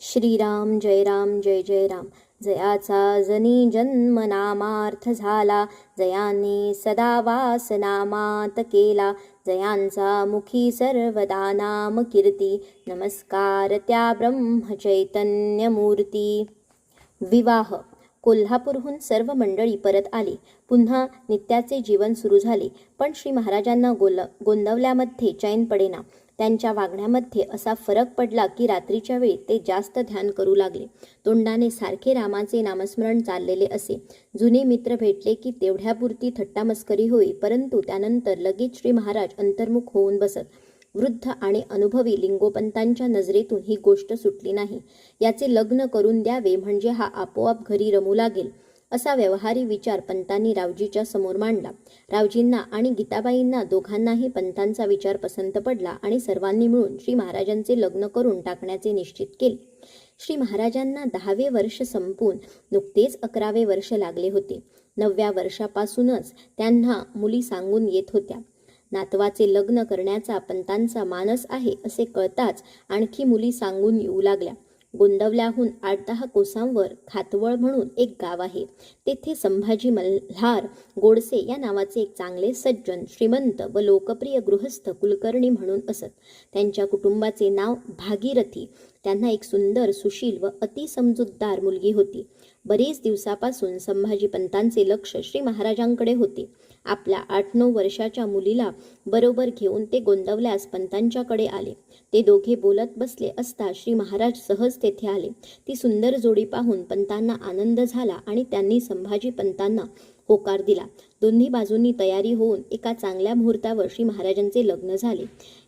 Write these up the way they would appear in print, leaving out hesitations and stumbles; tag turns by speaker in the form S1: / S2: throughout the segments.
S1: श्रीराम जय जय राम. जयाचा जनी जन्म नामार्थ झाला, जयाने सदा वास नामात केला. जयांचा मुखी सर्वदा नाम कीर्ती, नमस्कार त्या ब्रह्म चैतन्य मूर्ती. विवाह. कोल्हापूरहून सर्व मंडळी परत आली. पुन्हा नित्याचे जीवन सुरू झाले. पण श्री महाराजांना गोंदवल्यामध्ये चैन पडेना. त्यांच्या वागण्यामध्ये असा फरक पडला की रात्रीच्या वेळी ते जास्त ध्यान करू लागले. तोंडाने सारखे रामाचे नामस्मरण चाललेले असे. जुने मित्र भेटले की तेवढ्यापुरती थट्टामस्करी होई, परंतु त्यानंतर लगेच श्री महाराज अंतर्मुख होऊन बसत. वृद्ध आणि अनुभवी लिंगोपंतांच्या नजरेतून ही गोष्ट सुटली नाही. याचे लग्न करून द्यावे म्हणजे हा आपोआप घरी रमू लागेल, असा व्यवहारी विचार पंतांनी रावजीच्या समोर मांडला. रावजींना आणि गीताबाईंना दोघांनाही पंतांचा विचार पसंत पडला आणि सर्वांनी मिळून श्री महाराजांचे लग्न करून टाकण्याचे निश्चित केले. श्री महाराजांना 10वे वर्ष संपून नुकतेच 11वे वर्ष लागले होते. 9व्या वर्षापासूनच त्यांना मुली सांगून येत होत्या. नातवाचे लग्न करण्याचा पंतांचा मानस आहे असे कळताच आणखी मुली सांगून येऊ लागल्या. गोंदवल्याहून 8-10 कोसांवर खातवळ म्हणून एक गाव आहे. तेथे संभाजी मल्हार गोडसे या नावाचे एक चांगले सज्जन, श्रीमंत व लोकप्रिय गृहस्थ कुलकर्णी म्हणून असत. त्यांच्या कुटुंबाचे नाव भागीरथी. त्यांना एक सुंदर, सुशील व अतिसमजूतदार मुलगी होती. बरेच दिवसापासून संभाजी पंतांचे लक्ष श्री महाराजांकडे होते. आपल्या 8-9 वर्षाच्या मुलीला बरोबर घेऊन ते गोंदवल्यास पंतांच्याकडे आले. ते दोघे बोलत बसले असता श्री महाराज सहज तेथे आले. ती सुंदर जोडी पाहून पंतांना आनंद झाला आणि त्यांनी संभाजी पंतांना होकार दिला. दोन्ही बाजूंनी तयारी होऊन एका चांगल्या मुहूर्तावर श्री महाराजांचे लग्न झाले.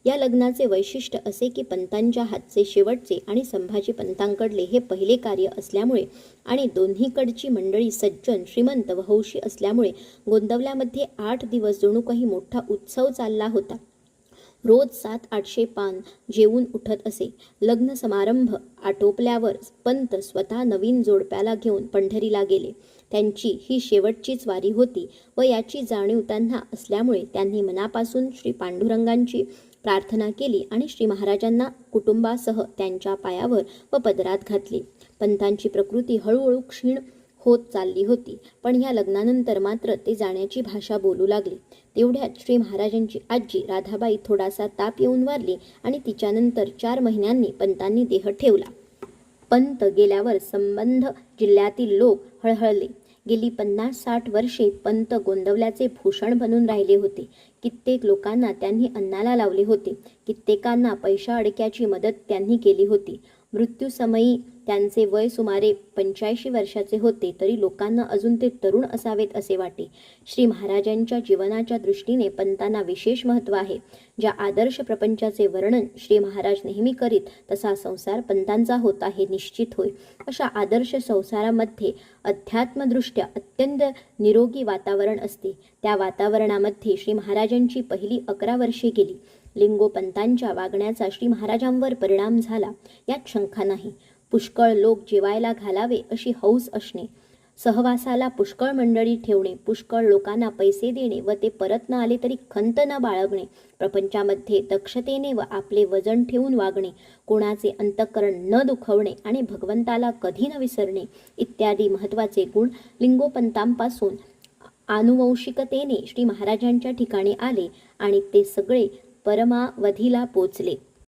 S1: या लग्नाचे वैशिष्ट्य असे की पंतांच्या हातचे शेवटचे आणि संभाजी पंतांकडले हे पहिले कार्य असल्यामुळे आणि दोन्हीकडची मंडळी सज्जन, श्रीमंत व हौशी असल्यामुळे गोंदवल्यामध्ये 8 दिवस जणू काही मोठा उत्सव चालला होता. रोज 700-800 पान जेवून उठत असे. लग्न समारंभ आटोपल्यावर पंत स्वतः नवीन जोडप्याला घेऊन पंढरीला गेले. त्यांची ही शेवटचीच वारी होती व याची जाणीव त्यांना असल्यामुळे त्यांनी मनापासून श्री पांडुरंगांची प्रार्थना केली आणि श्री महाराजांना कुटुंबासह त्यांच्या पायावर व पदरात घातले. पंतांची प्रकृती हळूहळू क्षीण होत चालली होती, पण या लग्नानंतर मात्र ते जाण्याची भाषा बोलू लागले. तेवढ्यात श्री महाराजांची आजी राधाबाई थोडासा ताप येऊन वारली आणि तिच्यानंतर 4 महिन्यांनी पंतांनी देह ठेवला. पंत गेल्यावर संबंध जिल्ह्यातील लोक हळहळले. गेली 50-60 वर्षे पंत गोंदवल्याचे भूषण बनून राहिले होते. कित्येक लोकांना त्यांनी अन्नाला लावले होते. कित्येकांना पैशा अडक्याची मदत त्यांनी केली होती. मृत्यूसमयी त्यांचे वय सुमारे 85 वर्षाचे होते, तरी लोकांना अजून ते तरुण असावेत असे वाटे. श्री महाराजांच्या जीवनाच्या दृष्टीने पंतांना विशेष महत्त्व आहे. ज्या आदर्श प्रपंचाचे वर्णन श्री महाराज नेहमी करीत तसा संसार पंतांचा होता हे निश्चित होय. अशा आदर्श संसारामध्ये अध्यात्मदृष्ट्या अत्यंत निरोगी वातावरण असते. त्या वातावरणामध्ये श्री महाराजांची पहिली 11 वर्षे गेली. लिंगोपंतांच्या वागण्याचा श्री महाराजांवर परिणाम झाला यात शंका नाही. पुष्कळ लोक जेवायला घालावे अशी हौस असणे, सहवासाला पुष्कळ मंडळी ठेवणे, पुष्कळ लोकांना पैसे देणे व ते परत न आले तरी खंत न बाळगणे, प्रपंचामध्ये दक्षतेने व आपले वजन ठेवून वागणे, कोणाचे अंतःकरण न दुखवणे आणि भगवंताला कधी न विसरणे इत्यादी महत्त्वाचे गुण लिंगोपंतांपासून आनुवंशिकतेने श्री महाराजांच्या ठिकाणी आले आणि ते सगळे परमावधीला पोचले.